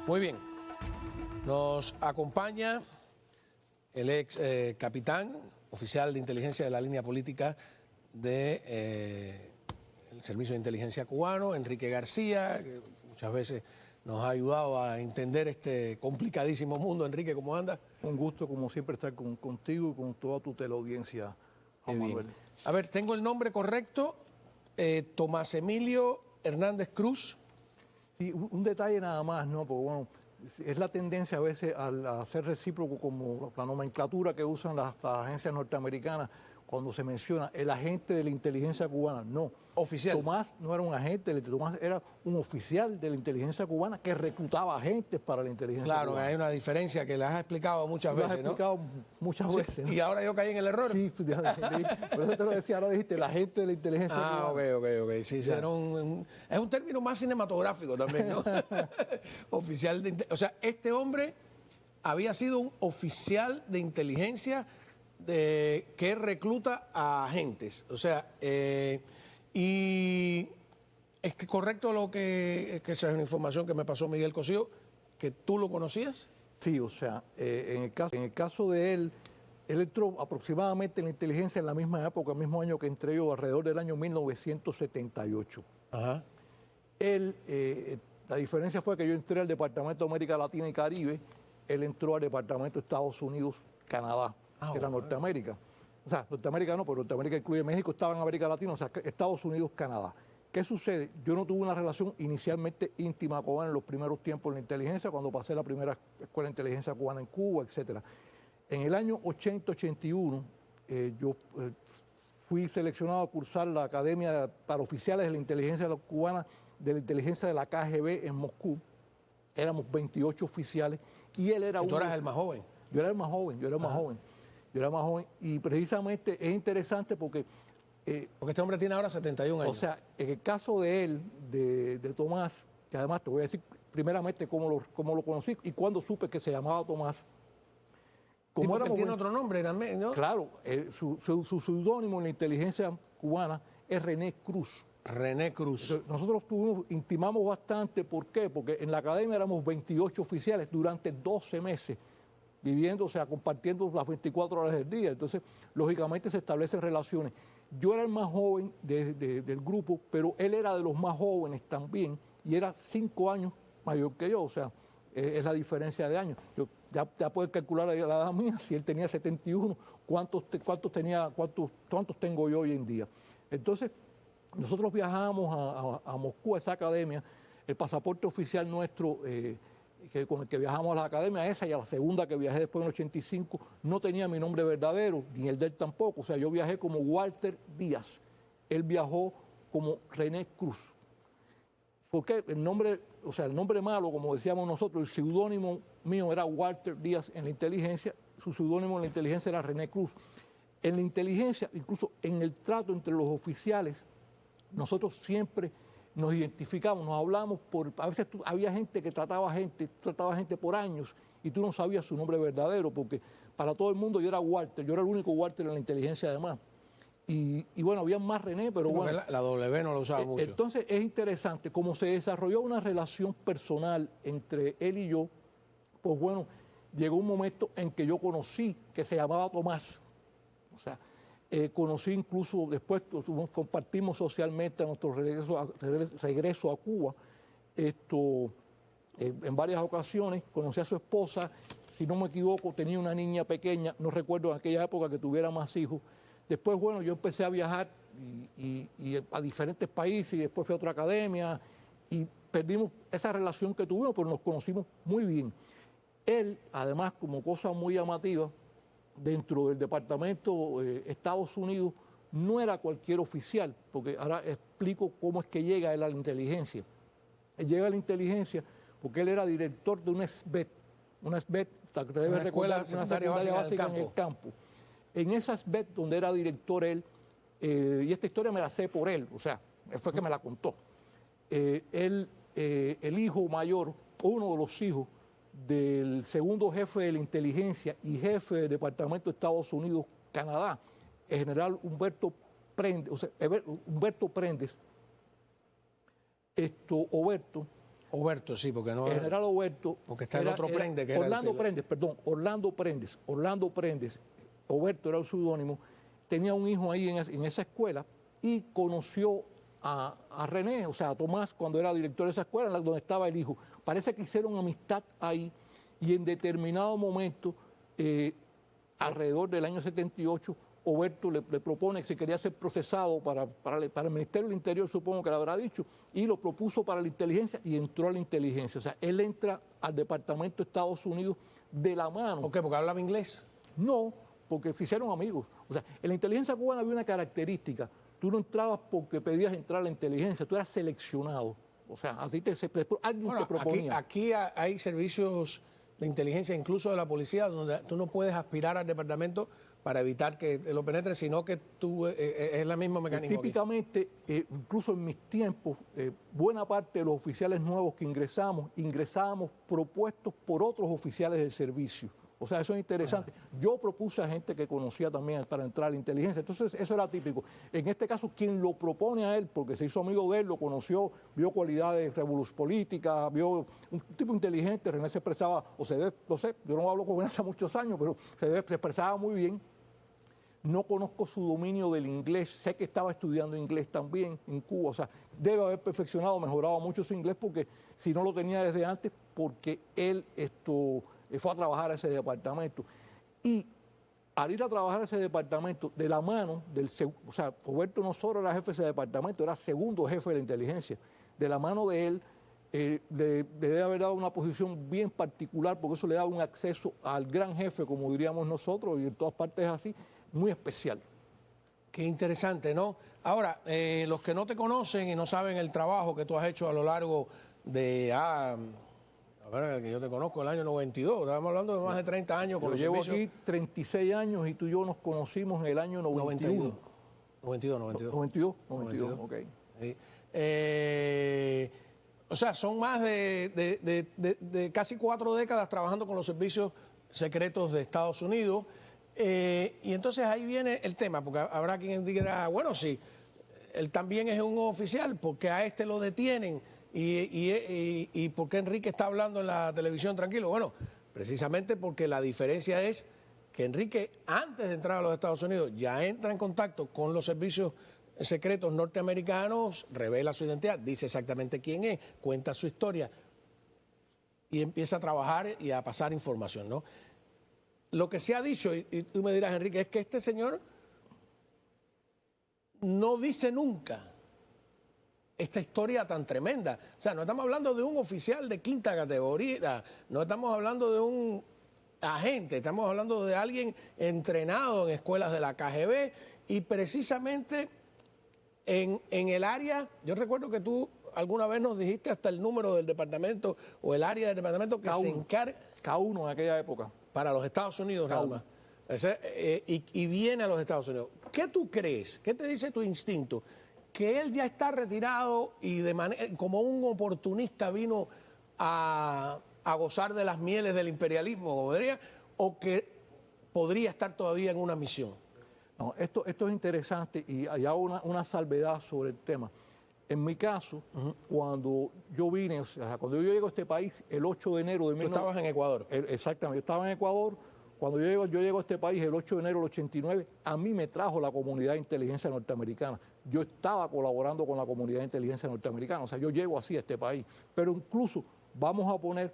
Muy bien. Nos acompaña el ex capitán, oficial de inteligencia de la línea política del Servicio de Inteligencia cubano, Enrique García, que muchas veces nos ha ayudado a entender este complicadísimo mundo. Enrique, ¿cómo andas? Un gusto, como siempre, estar contigo y con toda tu teleaudiencia, Juan Manuel. A ver, tengo el nombre correcto, Tomás Emilio Hernández Cruz. Sí, un detalle nada más, ¿no? Porque bueno, es la tendencia a veces a ser recíproco, como la nomenclatura que usan las agencias norteamericanas cuando se menciona el agente de la inteligencia cubana. No. Oficial. Tomás no era un agente, Tomás era un oficial de la inteligencia cubana que reclutaba agentes para la inteligencia cubana. Claro, hay una diferencia que la has explicado muchas veces, ¿no? Lo has explicado muchas veces, ¿no? Y ahora yo caí en el error. Sí, por eso te lo decía, ahora dijiste el agente de la inteligencia cubana. Ok. Sí, es un término más cinematográfico también, ¿no? Oficial de inteligencia. O sea, este hombre había sido un oficial de inteligencia que recluta a agentes. O sea, y es que correcto lo que esa es una información que me pasó Miguel Cosío, que tú lo conocías. Sí, o sea, en el caso de él entró aproximadamente en la inteligencia en la misma época, el mismo año que entré yo, alrededor del año 1978. Ajá. La diferencia fue que yo entré al Departamento de América Latina y Caribe, él entró al Departamento de Estados Unidos, Canadá, que era Norteamérica. O sea, Norteamérica no, pero Norteamérica incluye México, estaba en América Latina, o sea, Estados Unidos, Canadá. ¿Qué sucede? Yo no tuve una relación inicialmente íntima con él en los primeros tiempos de la inteligencia, cuando pasé la primera escuela de inteligencia cubana en Cuba, etc. En el año 80-81, yo fui seleccionado a cursar la Academia para Oficiales de la Inteligencia Cubana, de la Inteligencia de la KGB en Moscú. Éramos 28 oficiales y él era uno. ¿Tú eras el más joven? Yo era el más joven, yo era más joven. Y precisamente es interesante porque este hombre tiene ahora 71 años. O sea, en el caso de él, de Tomás, que además te voy a decir primeramente cómo lo conocí y cuándo supe que se llamaba Tomás. Como sí, porque tiene otro nombre también, ¿no? Claro, su seudónimo en la inteligencia cubana es René Cruz. René Cruz. Entonces, nosotros intimamos bastante, ¿por qué? Porque en la academia éramos 28 oficiales durante 12 meses, viviendo, o sea, compartiendo las 24 horas del día. Entonces, lógicamente se establecen relaciones. Yo era el más joven del grupo, pero él era de los más jóvenes también, y era 5 años mayor que yo, o sea, es la diferencia de años. Ya puedes calcular la edad mía, si él tenía 71, ¿cuántos tengo yo hoy en día? Entonces, nosotros viajamos a Moscú, a esa academia. El pasaporte oficial nuestro, con el que viajamos a la academia esa y a la segunda que viajé después en el 85, no tenía mi nombre verdadero, ni el de él tampoco. O sea, yo viajé como Walter Díaz. Él viajó como René Cruz. Porque el nombre malo, como decíamos nosotros, el seudónimo mío era Walter Díaz en la inteligencia, su seudónimo en la inteligencia era René Cruz. En la inteligencia, incluso en el trato entre los oficiales, nosotros siempre nos identificamos, nos hablamos a veces había gente que trataba gente por años y tú no sabías su nombre verdadero, porque para todo el mundo yo era Walter, yo era el único Walter en la inteligencia además. Y bueno, había más René, pero bueno. La W no lo usaba mucho. Entonces es interesante, como se desarrolló una relación personal entre él y yo, pues bueno, llegó un momento en que yo conocí que se llamaba Tomás. O sea, conocí incluso después, compartimos socialmente a nuestro regreso a Cuba, en varias ocasiones, conocí a su esposa, si no me equivoco, tenía una niña pequeña, no recuerdo en aquella época que tuviera más hijos. Después, bueno, yo empecé a viajar y a diferentes países y después fui a otra academia y perdimos esa relación que tuvimos, pero nos conocimos muy bien. Él, además, como cosa muy llamativa, dentro del Departamento Estados Unidos, no era cualquier oficial, porque ahora explico cómo es que llega él a la inteligencia. Él llega a la inteligencia porque él era director de una SBET, una escuela secundaria básica en el campo. En esa SBET donde era director él, y esta historia me la sé por él, o sea, él fue que me la contó. El hijo mayor, uno de los hijos del segundo jefe de la inteligencia y jefe del Departamento de Estados Unidos, Canadá, el general Humberto Prendes, Oberto, Oberto, sí, porque no El general Oberto. porque está el otro Prende, que Orlando era Prendes, perdón, Orlando Prendes. Oberto era el seudónimo. Tenía un hijo ahí en esa escuela y conoció a René, o sea, a Tomás, cuando era director de esa escuela, donde estaba el hijo. Parece que hicieron amistad ahí y en determinado momento, alrededor del año 78, Oberto le propone que se quería ser procesado para el Ministerio del Interior, supongo que le habrá dicho, y lo propuso para la inteligencia y entró a la inteligencia. O sea, él entra al Departamento de Estados Unidos de la mano. ¿Por qué? ¿Porque hablaba inglés? No, porque se hicieron amigos. O sea, en la inteligencia cubana había una característica. Tú no entrabas porque pedías entrar a la inteligencia, tú eras seleccionado. O sea, así alguien te proponía. Aquí hay servicios de inteligencia, incluso de la policía, donde tú no puedes aspirar al departamento para evitar que lo penetren, sino que tú es la misma mecanismo. Típicamente, incluso en mis tiempos, buena parte de los oficiales nuevos que ingresábamos propuestos por otros oficiales del servicio. O sea, eso es interesante. Yo propuse a gente que conocía también para entrar a la inteligencia. Entonces, eso era típico. En este caso, quien lo propone a él, porque se hizo amigo de él, lo conoció, vio cualidades políticas, vio un tipo inteligente, René se expresaba, no sé, yo no hablo con él hace muchos años, pero se expresaba muy bien. No conozco su dominio del inglés, sé que estaba estudiando inglés también en Cuba, o sea, debe haber perfeccionado, mejorado mucho su inglés, porque si no lo tenía desde antes, porque él fue a trabajar a ese departamento. Y al ir a trabajar a ese departamento, de la mano o sea, Roberto no solo era jefe de ese departamento, era segundo jefe de la inteligencia. De la mano de él, le debe haber dado una posición bien particular, porque eso le daba un acceso al gran jefe, como diríamos nosotros, y en todas partes es así, muy especial. Qué interesante, ¿no? Ahora, los que no te conocen y no saben el trabajo que tú has hecho a lo largo de... A ver, que yo te conozco, el año 92, estamos hablando de más de 30 años con Yo los llevo servicios. aquí 36 años y tú y yo nos conocimos en el año 91. 92, ok. Sí. O sea, son más de casi 4 décadas trabajando con los servicios secretos de Estados Unidos. Y entonces ahí viene el tema, porque habrá quien diga, bueno, sí, él también es un oficial, porque a este lo detienen. ¿Y por qué Enrique está hablando en la televisión tranquilo? Bueno, precisamente porque la diferencia es que Enrique, antes de entrar a los Estados Unidos, ya entra en contacto con los servicios secretos norteamericanos, revela su identidad, dice exactamente quién es, cuenta su historia y empieza a trabajar y a pasar información, ¿no? Lo que se ha dicho, y tú me dirás, Enrique, es que este señor no dice nunca esta historia tan tremenda. O sea, no estamos hablando de un oficial de quinta categoría, no estamos hablando de un agente, estamos hablando de alguien entrenado en escuelas de la KGB y precisamente en el área, yo recuerdo que tú alguna vez nos dijiste hasta el número del departamento o el área del departamento que K1, se encarga... K1 en aquella época. Para los Estados Unidos nada más. Y viene a los Estados Unidos. ¿Qué tú crees? ¿Qué te dice tu instinto? ¿Que él ya está retirado y como un oportunista vino a gozar de las mieles del imperialismo, o que podría estar todavía en una misión? No, esto es interesante y hago una salvedad sobre el tema. En mi caso, cuando yo vine, o sea, cuando yo llego a este país, el 8 de enero de... Tú estabas en Ecuador. Exactamente, yo estaba en Ecuador. Cuando yo llego a este país, el 8 de enero del 89, a mí me trajo la comunidad de inteligencia norteamericana. Yo estaba colaborando con la comunidad de inteligencia norteamericana, o sea, yo llego así a este país. Pero incluso vamos a poner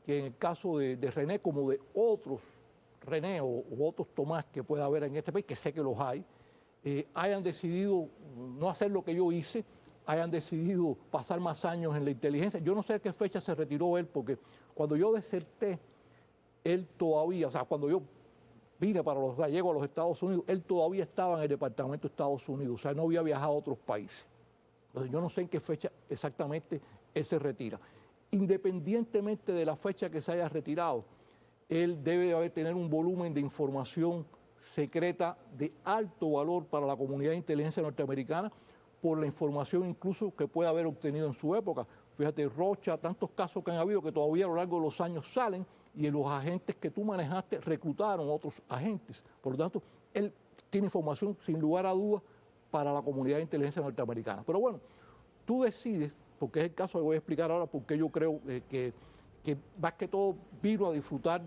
que en el caso de René, como de otros René u otros Tomás que pueda haber en este país, que sé que los hay, hayan decidido no hacer lo que yo hice, hayan decidido pasar más años en la inteligencia. Yo no sé a qué fecha se retiró él, porque cuando yo deserté, él todavía, o sea, cuando yo vine llego a los Estados Unidos, él todavía estaba en el Departamento de Estados Unidos, o sea, no había viajado a otros países. Entonces, yo no sé en qué fecha exactamente él se retira. Independientemente de la fecha que se haya retirado, él debe tener un volumen de información secreta de alto valor para la comunidad de inteligencia norteamericana, por la información incluso que puede haber obtenido en su época. Fíjate, Rocha, tantos casos que han habido que todavía a lo largo de los años salen y los agentes que tú manejaste reclutaron a otros agentes. Por lo tanto, él tiene información sin lugar a dudas para la comunidad de inteligencia norteamericana. Pero bueno, tú decides porque es el caso que voy a explicar ahora, porque yo creo que más que todo vino a disfrutar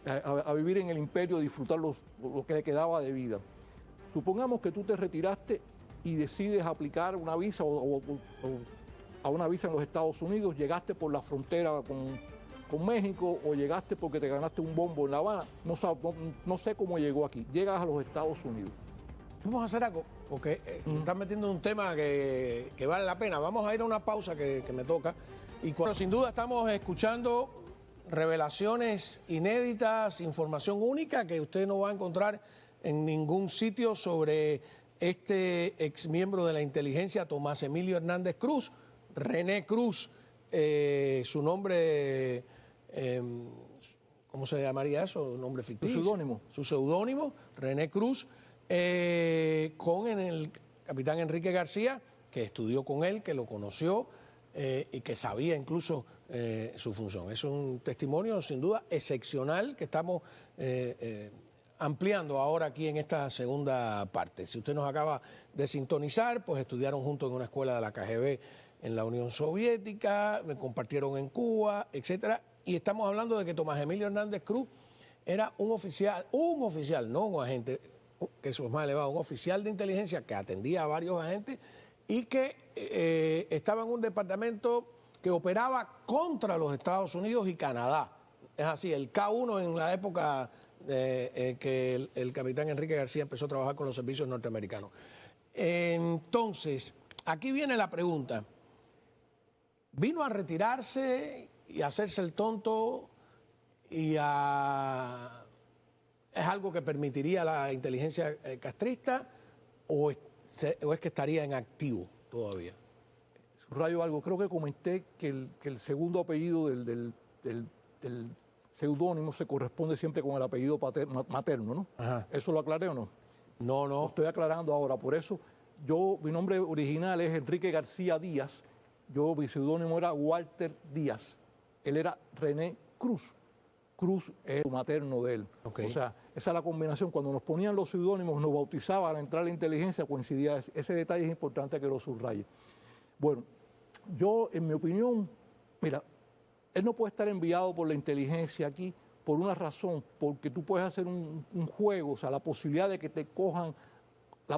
a vivir en el imperio, disfrutar lo que le quedaba de vida. Supongamos que tú te retiraste y decides aplicar una visa o a una visa en los Estados Unidos, llegaste por la frontera con México o llegaste porque te ganaste un bombo en La Habana, no sé cómo llegó aquí, llegas a los Estados Unidos. Vamos a hacer algo, porque estás metiendo un tema que vale la pena. Vamos a ir a una pausa que me toca. Y sin duda estamos escuchando revelaciones inéditas, información única que usted no va a encontrar en ningún sitio sobre este exmiembro de la inteligencia, Tomás Emilio Hernández Cruz, René Cruz, su nombre, ¿cómo se llamaría eso? ¿Nombre ficticio? Su seudónimo. Su seudónimo, René Cruz, con el capitán Enrique García, que estudió con él, que lo conoció y que sabía incluso su función. Es un testimonio sin duda excepcional que estamos ampliando ahora aquí en esta segunda parte. Si usted nos acaba de sintonizar, pues estudiaron juntos en una escuela de la KGB en la Unión Soviética, compartieron en Cuba, etcétera. Y estamos hablando de que Tomás Emilio Hernández Cruz era un oficial, no un agente, que eso es más elevado, un oficial de inteligencia que atendía a varios agentes y que estaba en un departamento que operaba contra los Estados Unidos y Canadá. Es así, el K1 en la época que el capitán Enrique García empezó a trabajar con los servicios norteamericanos. Entonces, aquí viene la pregunta. ¿Vino a retirarse y a hacerse el tonto y a... ¿Es algo que permitiría la inteligencia castrista o es que estaría en activo todavía? Subrayo algo, creo que comenté que el segundo apellido del seudónimo se corresponde siempre con el apellido materno, ¿no? Ajá. ¿Eso lo aclaré o no? No. Lo estoy aclarando ahora, por eso mi nombre original es Enrique García Díaz, mi seudónimo era Walter Díaz, él era René Cruz. Cruz es el materno de él. Okay. O sea, esa es la combinación. Cuando nos ponían los seudónimos, nos bautizaban al entrar a la inteligencia, coincidía. Ese detalle es importante que lo subraye. Bueno, yo, en mi opinión, mira, él no puede estar enviado por la inteligencia aquí por una razón, porque tú puedes hacer un juego, o sea, la posibilidad de que te cojan,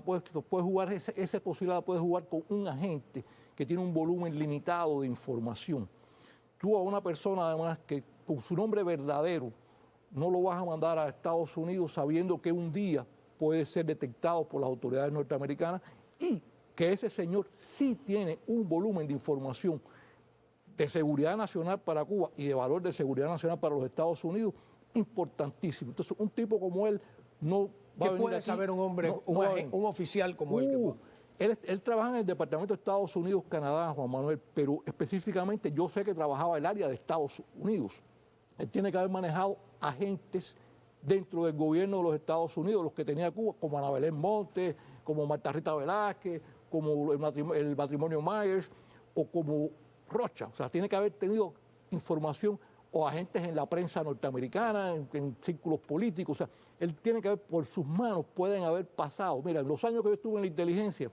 puedes jugar, esa posibilidad la puedes jugar con un agente que tiene un volumen limitado de información. Tú a una persona, además, que con su nombre verdadero no lo vas a mandar a Estados Unidos sabiendo que un día puede ser detectado por las autoridades norteamericanas y que ese señor sí tiene un volumen de información de seguridad nacional para Cuba y de valor de seguridad nacional para los Estados Unidos importantísimo. Entonces, un tipo como él no va a venir ¿Qué puede aquí, saber un hombre, un oficial como él? Él trabaja en el Departamento de Estados Unidos, Canadá, Juan Manuel, pero específicamente yo sé que trabajaba en el área de Estados Unidos. Él tiene que haber manejado agentes dentro del gobierno de los Estados Unidos, los que tenía Cuba, como Ana Belén Montes, como Marta Rita Velázquez, como el matrimonio Myers o como Rocha. O sea, tiene que haber tenido información o agentes en la prensa norteamericana, en círculos políticos. O sea, él tiene que haber, por sus manos pueden haber pasado. Mira, en los años que yo estuve en la inteligencia,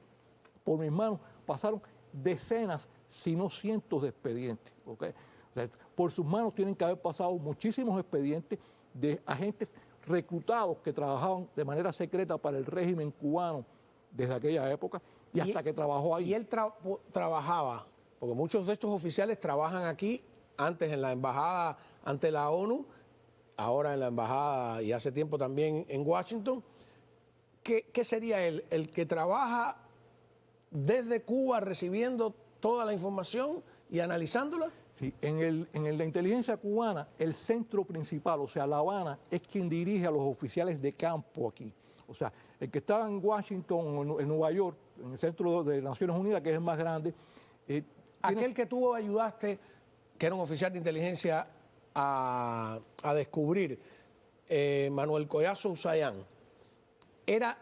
por mis manos pasaron decenas, si no cientos de expedientes. ¿Okay? O sea, por sus manos tienen que haber pasado muchísimos expedientes de agentes reclutados que trabajaban de manera secreta para el régimen cubano desde aquella época y hasta que trabajó ahí. Y él trabajaba, porque muchos de estos oficiales trabajan aquí, antes en la embajada ante la ONU, ahora en la embajada y hace tiempo también en Washington. ¿Qué sería él? ¿El que trabaja desde Cuba recibiendo toda la información y analizándola? Sí, en la inteligencia cubana, el centro principal, o sea, La Habana, es quien dirige a los oficiales de campo aquí. O sea, el que estaba en Washington o en Nueva York, en el centro de Naciones Unidas, que es el más grande. Aquel que tú ayudaste, que era un oficial de inteligencia, a descubrir, Manuel Collazo Usayán, era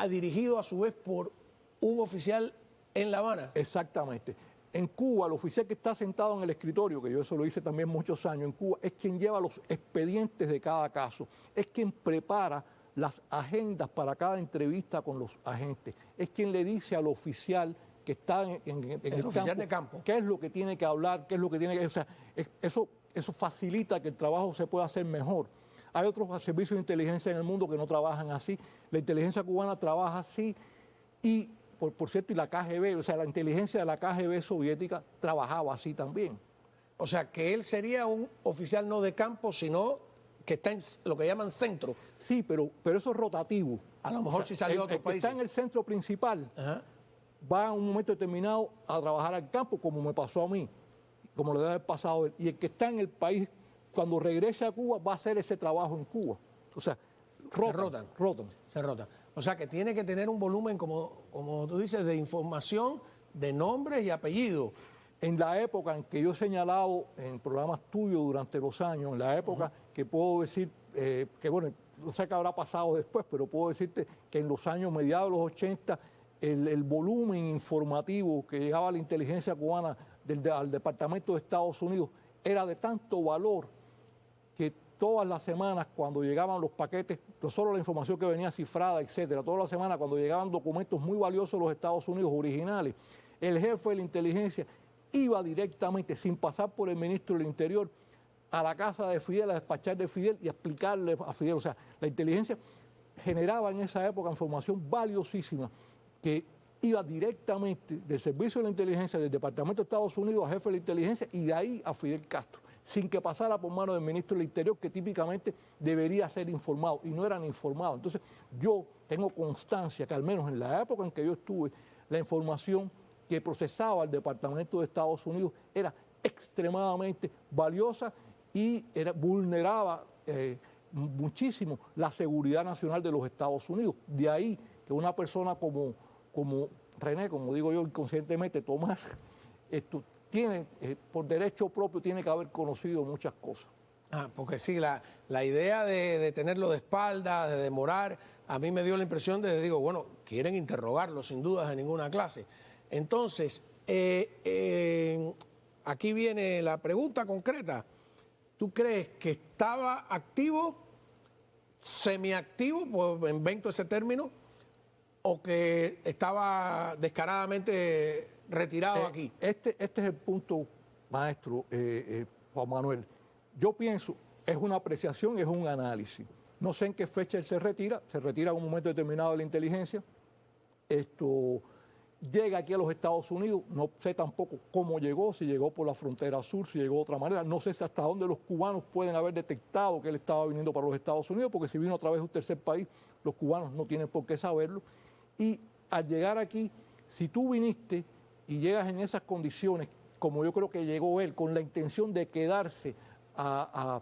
dirigido a su vez por un oficial en La Habana. Exactamente. En Cuba, el oficial que está sentado en el escritorio, que yo eso lo hice también muchos años en Cuba, es quien lleva los expedientes de cada caso, es quien prepara las agendas para cada entrevista con los agentes, es quien le dice al oficial que está en el oficial campo, de campo, qué es lo que tiene que hablar, qué es lo que tiene que... O sea, eso facilita que el trabajo se pueda hacer mejor. Hay otros servicios de inteligencia en el mundo que no trabajan así. La inteligencia cubana trabaja así y, por cierto, y la KGB, o sea, la inteligencia de la KGB soviética trabajaba así también. O sea, que él sería un oficial no de campo, sino que está en lo que llaman centro. Sí, pero eso es rotativo. A lo mejor si salió a otro el que país. está en el centro principal va en un momento determinado a trabajar al campo, como me pasó a mí, como le debe haber pasado a él. Y el que está en el país, cuando regrese a Cuba, va a hacer ese trabajo en Cuba. O sea, rotan. Se rotan. O sea, que tiene que tener un volumen, como tú dices, de información, de nombres y apellidos. En la época en que yo he señalado en programas tuyos durante los años, en la época que puedo decir, que bueno, no sé qué habrá pasado después, pero puedo decirte que en los años mediados de los 80, el volumen informativo que llegaba a la inteligencia cubana al Departamento de Estados Unidos era de tanto valor que todas las semanas cuando llegaban los paquetes, no solo la información que venía cifrada, etcétera, todas las semanas cuando llegaban documentos muy valiosos de los Estados Unidos originales, el jefe de la inteligencia iba directamente, sin pasar por el ministro del Interior, a la casa de Fidel, a despachar de Fidel y a explicarle a Fidel. O sea, la inteligencia generaba en esa época información valiosísima que iba directamente del Servicio de la Inteligencia del Departamento de Estados Unidos a jefe de la inteligencia y de ahí a Fidel Castro, sin que pasara por manos del ministro del Interior, que típicamente debería ser informado, y no eran informados. Entonces, yo tengo constancia que al menos en la época en que yo estuve, la información que procesaba el Departamento de Estados Unidos era extremadamente valiosa y vulneraba muchísimo la seguridad nacional de los Estados Unidos. De ahí que una persona como René, como digo yo inconscientemente, Tomás, tiene, por derecho propio, tiene que haber conocido muchas cosas. Porque sí, la idea de tenerlo de espalda, de demorar, a mí me dio la impresión digo, bueno, quieren interrogarlo sin dudas en ninguna clase. Entonces, aquí viene la pregunta concreta. ¿Tú crees que estaba activo, semiactivo, pues invento ese término, o que estaba descaradamente retirado aquí? Este es el punto, maestro Juan Manuel. Yo pienso, es una apreciación, es un análisis. No sé en qué fecha él se retira en un momento determinado de la inteligencia. Llega aquí a los Estados Unidos, no sé tampoco cómo llegó, si llegó por la frontera sur, si llegó de otra manera, no sé hasta dónde los cubanos pueden haber detectado que él estaba viniendo para los Estados Unidos, porque si vino a través de un tercer país, los cubanos no tienen por qué saberlo. Y al llegar aquí, si tú viniste y llegas en esas condiciones, como yo creo que llegó él, con la intención de quedarse a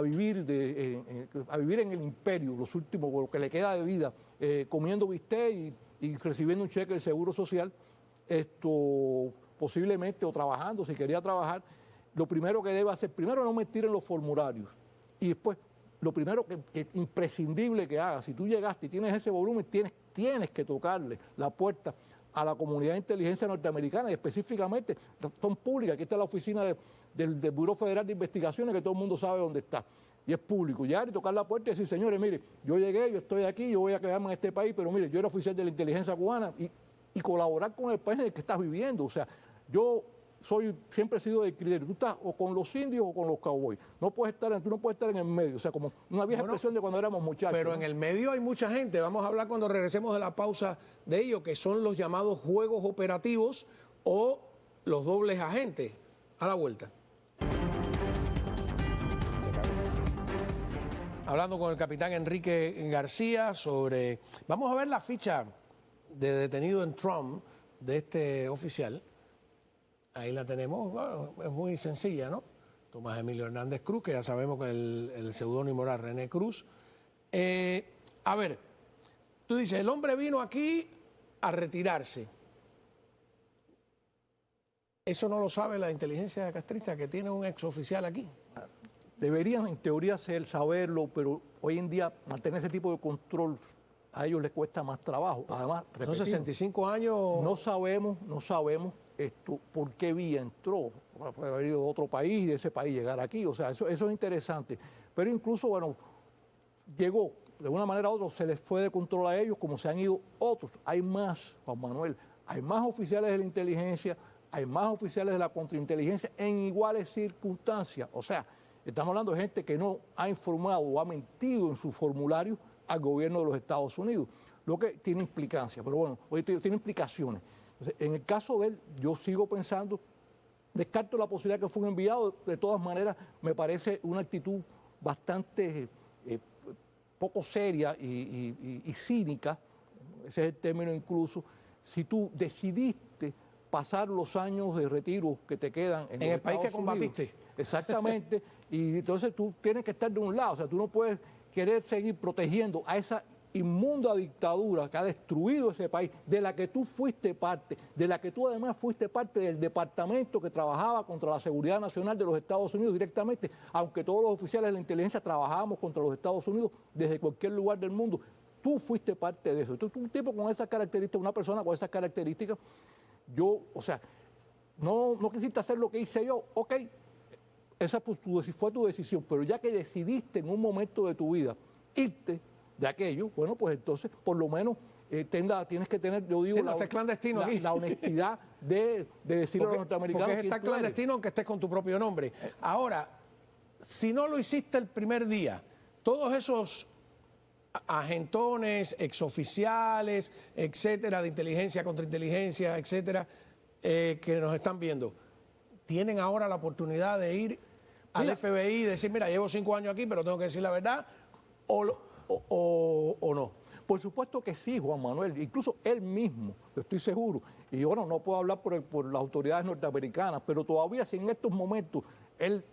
vivir en el imperio, los últimos, lo que le queda de vida, comiendo bistec y recibiendo un cheque del Seguro Social, posiblemente, o trabajando, si quería trabajar, lo primero que debe hacer, primero no mentir en los formularios, y después, lo primero que imprescindible que haga, si tú llegaste y tienes ese volumen, tienes que tocarle la puerta a la comunidad de inteligencia norteamericana, y específicamente, son públicas, aquí está la oficina del Buró Federal de Investigaciones, que todo el mundo sabe dónde está, y es público, llegar y tocar la puerta y decir, señores, mire, yo llegué, yo estoy aquí, yo voy a quedarme en este país, pero mire, yo era oficial de la inteligencia cubana, y colaborar con el país en el que estás viviendo. O sea, yo siempre he sido del criterio, tú estás o con los indios o con los cowboys, tú no puedes estar en el medio, o sea, como una vieja expresión de cuando éramos muchachos. Pero ¿no? en el medio hay mucha gente, vamos a hablar cuando regresemos de la pausa de ello, que son los llamados juegos operativos o los dobles agentes. A la vuelta. Hablando con el capitán Enrique García sobre... Vamos a ver la ficha de detenido en Trump de este oficial. Ahí la tenemos, bueno, es muy sencilla, ¿no? Tomás Emilio Hernández Cruz, que ya sabemos que el seudónimo era René Cruz. A ver, tú dices, el hombre vino aquí a retirarse. ¿Eso no lo sabe la inteligencia castrista, que tiene un exoficial aquí? Deberían, en teoría, saberlo, pero hoy en día mantener ese tipo de control a ellos les cuesta más trabajo. Además, Son 65 años. No sabemos por qué vía entró. Puede haber ido de otro país y de ese país llegar aquí. O sea, eso es interesante. Pero incluso, bueno, llegó, de una manera u otra, se les fue de control a ellos, como se han ido otros. Hay más, Juan Manuel, hay más oficiales de la inteligencia, hay más oficiales de la contrainteligencia en iguales circunstancias. O sea, estamos hablando de gente que no ha informado o ha mentido en su formulario al gobierno de los Estados Unidos, lo que tiene implicancias, pero bueno, tiene implicaciones. Entonces, en el caso de él, yo sigo pensando, descarto la posibilidad que fue un enviado, de todas maneras, me parece una actitud bastante poco seria y cínica, ese es el término incluso, si tú decidiste pasar los años de retiro que te quedan en el país que combatiste. Exactamente, y entonces tú tienes que estar de un lado, o sea, tú no puedes querer seguir protegiendo a esa inmunda dictadura que ha destruido ese país, de la que tú fuiste parte, de la que tú además fuiste parte del departamento que trabajaba contra la seguridad nacional de los Estados Unidos directamente, aunque todos los oficiales de la inteligencia trabajábamos contra los Estados Unidos desde cualquier lugar del mundo. Tú fuiste parte de eso. Entonces, un tipo con esas características, una persona con esas características, yo, o sea, no quisiste hacer lo que hice yo, ok, esa fue tu decisión, pero ya que decidiste en un momento de tu vida irte de aquello, bueno, pues entonces, por lo menos, tienes que tener, yo digo, sí, no estés clandestino aquí. La honestidad de decirle a los norteamericanos. Porque estás clandestino aunque estés con tu propio nombre. Ahora, si no lo hiciste el primer día, todos esos agentones, exoficiales, etcétera, de inteligencia, contrainteligencia, etcétera, que nos están viendo, tienen ahora la oportunidad de ir al FBI y decir, mira, llevo 5 años aquí, pero tengo que decir la verdad, o no. Por supuesto que sí, Juan Manuel, incluso él mismo, estoy seguro, y bueno, no puedo hablar por las autoridades norteamericanas, pero todavía si en estos momentos él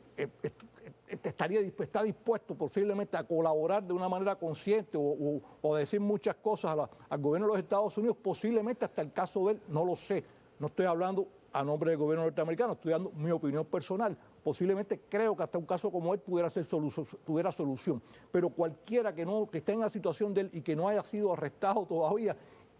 está dispuesto posiblemente a colaborar de una manera consciente o decir muchas cosas al gobierno de los Estados Unidos, posiblemente hasta el caso de él, no lo sé, no estoy hablando a nombre del gobierno norteamericano, estoy dando mi opinión personal. Posiblemente creo que hasta un caso como él tuviera solución. Pero cualquiera que esté en la situación de él y que no haya sido arrestado todavía,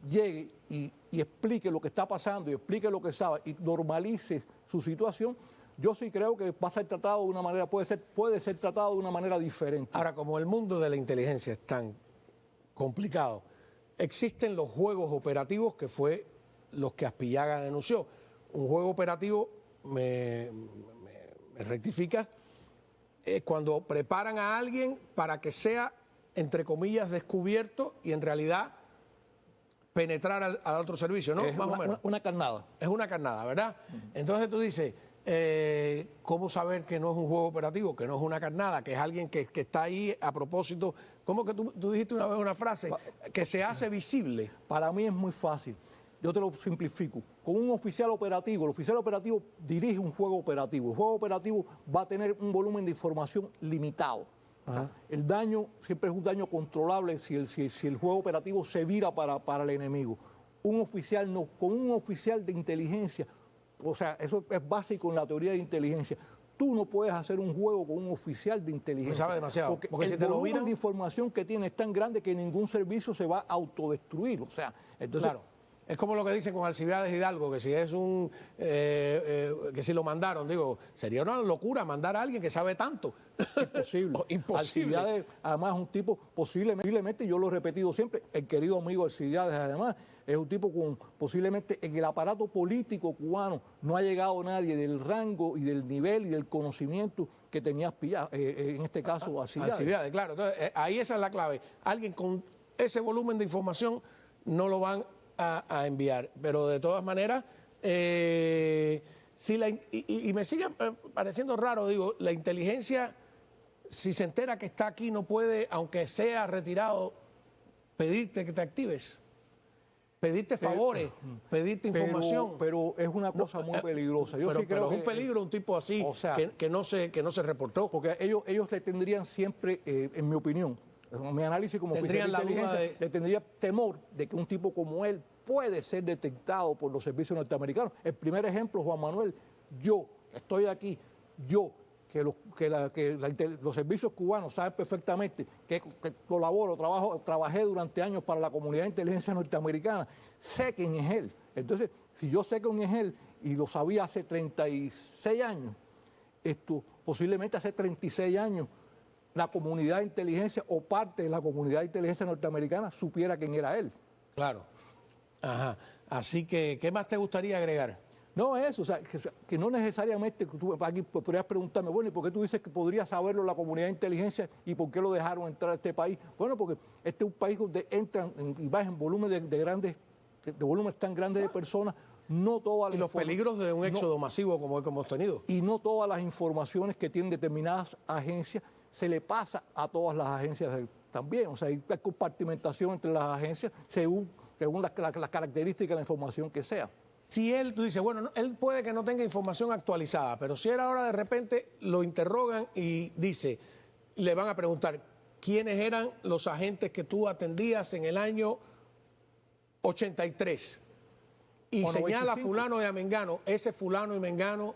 llegue y explique lo que está pasando y explique lo que sabe y normalice su situación, yo sí creo que va a ser tratado de una manera, puede ser tratado de una manera diferente. Ahora, como el mundo de la inteligencia es tan complicado, existen los juegos operativos que fue los que Aspillaga denunció. Un juego operativo, me rectifica, cuando preparan a alguien para que sea, entre comillas, descubierto y en realidad penetrar al otro servicio, ¿no? Es más o menos. Una carnada. Es una carnada, ¿verdad? Entonces tú dices, ¿cómo saber que no es un juego operativo, que no es una carnada, que es alguien que está ahí a propósito? ¿Cómo que tú dijiste una vez una frase? Que se hace visible. Para mí es muy fácil. Yo te lo simplifico. Con un oficial operativo, el oficial operativo dirige un juego operativo. El juego operativo va a tener un volumen de información limitado. Ajá. El daño siempre es un daño controlable si el juego operativo se vira para el enemigo. Un oficial no. Con un oficial de inteligencia, o sea, eso es básico en la teoría de inteligencia. Tú no puedes hacer un juego con un oficial de inteligencia. No sabe demasiado. Porque si el volumen de información que tiene es tan grande que ningún servicio se va a autodestruir. O sea, entonces... Claro. Es como lo que dicen con Alcibiades Hidalgo, que si es que si lo mandaron, digo, sería una locura mandar a alguien que sabe tanto. Imposible. Imposible. Alcibiades, además, es un tipo, posiblemente, yo lo he repetido siempre, el querido amigo Alcibiades, además, es un tipo con, posiblemente, en el aparato político cubano no ha llegado nadie del rango y del nivel y del conocimiento que tenía Alcibiades, en este caso Alcibiades. Alcibiades, claro. Entonces, ahí esa es la clave. Alguien con ese volumen de información no lo van a enviar, pero de todas maneras, y me sigue pareciendo raro, digo, la inteligencia, si se entera que está aquí, no puede, aunque sea retirado, pedirte que te actives, pedirte favores, pedirte información. Pero es una cosa muy peligrosa. Yo sí creo pero es un peligro un tipo así, o sea, que no se reportó. Porque ellos le tendrían siempre, en mi opinión, mi análisis como oficial de inteligencia, le tendría temor de que un tipo como él puede ser detectado por los servicios norteamericanos. El primer ejemplo, Juan Manuel, yo estoy aquí, los servicios cubanos saben perfectamente que trabajé durante años para la comunidad de inteligencia norteamericana, sé quién es él. Entonces, si yo sé quién es él y lo sabía hace 36 años, posiblemente hace 36 años, la comunidad de inteligencia o parte de la comunidad de inteligencia norteamericana supiera quién era él. Claro. Ajá. Así que, ¿qué más te gustaría agregar? No, eso, o sea, que no necesariamente, tú aquí podrías preguntarme, bueno, ¿y por qué tú dices que podría saberlo la comunidad de inteligencia y por qué lo dejaron entrar a este país? Bueno, porque este es un país donde entran y bajan volumen de volúmenes tan grandes de personas, no todas las Y los peligros de un éxodo masivo como el que hemos tenido. y no todas las informaciones que tienen determinadas agencias se le pasa a todas las agencias también. O sea, hay compartimentación entre las agencias según las características de la información que sea. Si él, tú dices, bueno, él puede que no tenga información actualizada, pero si él ahora de repente lo interrogan y dice, le van a preguntar, ¿quiénes eran los agentes que tú atendías en el año 83? Y señala a fulano y a mengano, ¿ese fulano y mengano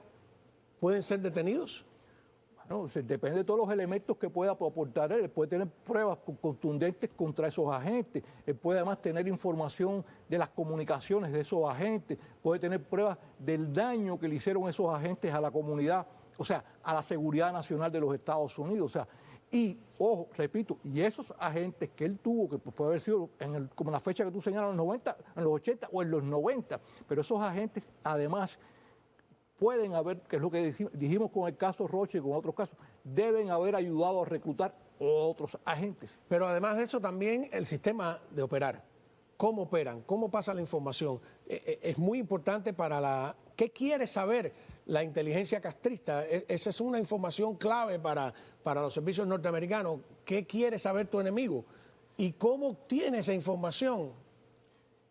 pueden ser detenidos? Bueno, depende de todos los elementos que pueda aportar él. Él puede tener pruebas contundentes contra esos agentes. Él puede además tener información de las comunicaciones de esos agentes. Puede tener pruebas del daño que le hicieron esos agentes a la comunidad, o sea, a la seguridad nacional de los Estados Unidos. O sea, y, ojo, repito, y esos agentes que él tuvo, que puede haber sido como la fecha que tú señalas, en los 90, en los 80 o en los 90, pero esos agentes, además, pueden haber, que es lo que dijimos con el caso Roche y con otros casos, deben haber ayudado a reclutar otros agentes. Pero además de eso también el sistema de operar. ¿Cómo operan? ¿Cómo pasa la información? Es muy importante para la... ¿Qué quiere saber la inteligencia castrista? Esa es una información clave para los servicios norteamericanos. ¿Qué quiere saber tu enemigo? ¿Y cómo obtiene esa información?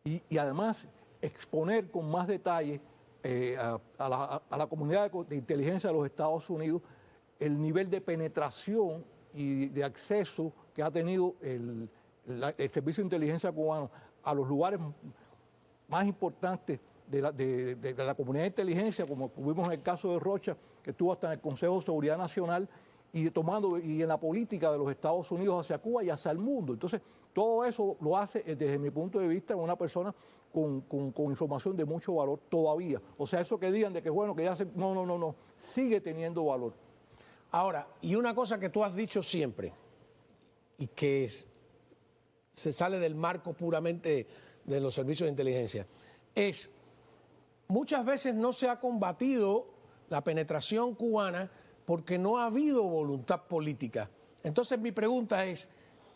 Y además exponer con más detalle a la comunidad de inteligencia de los Estados Unidos el nivel de penetración y de acceso que ha tenido el Servicio de Inteligencia cubano a los lugares más importantes de la comunidad de inteligencia, como vimos en el caso de Rocha, que estuvo hasta en el Consejo de Seguridad Nacional, y en la política de los Estados Unidos hacia Cuba y hacia el mundo. Entonces, todo eso lo hace, desde mi punto de vista, una persona con información de mucho valor todavía. O sea, eso que digan de que bueno, que ya se... No, sigue teniendo valor. Ahora, y una cosa que tú has dicho siempre, y que se sale del marco puramente de los servicios de inteligencia, es muchas veces no se ha combatido la penetración cubana porque no ha habido voluntad política. Entonces mi pregunta ¿es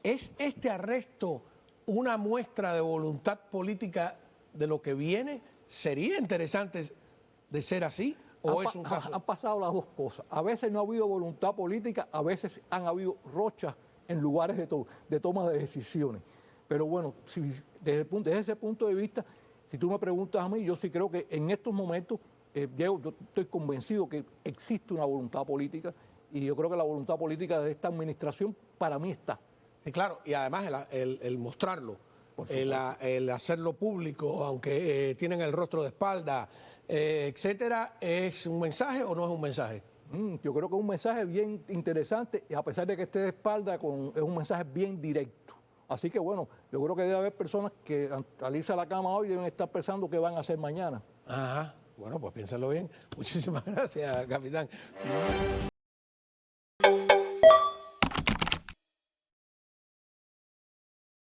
este arresto una muestra de voluntad política de lo que viene? ¿Sería interesante de ser así o es un caso? Han pasado las dos cosas. A veces no ha habido voluntad política, a veces han habido rochas en lugares de toma de decisiones. Pero bueno, desde ese punto de vista, si tú me preguntas a mí, yo sí creo que en estos momentos, Diego, yo estoy convencido que existe una voluntad política y yo creo que la voluntad política de esta administración para mí está. Sí, claro, y además el mostrarlo, el hacerlo público, aunque tienen el rostro de espalda, etcétera, ¿es un mensaje o no es un mensaje? Yo creo que es un mensaje bien interesante y a pesar de que esté de espalda, es un mensaje bien directo. Así que bueno, yo creo que debe haber personas que al irse a la cama hoy deben estar pensando qué van a hacer mañana. Ajá, bueno, pues piénsalo bien. Muchísimas gracias, capitán.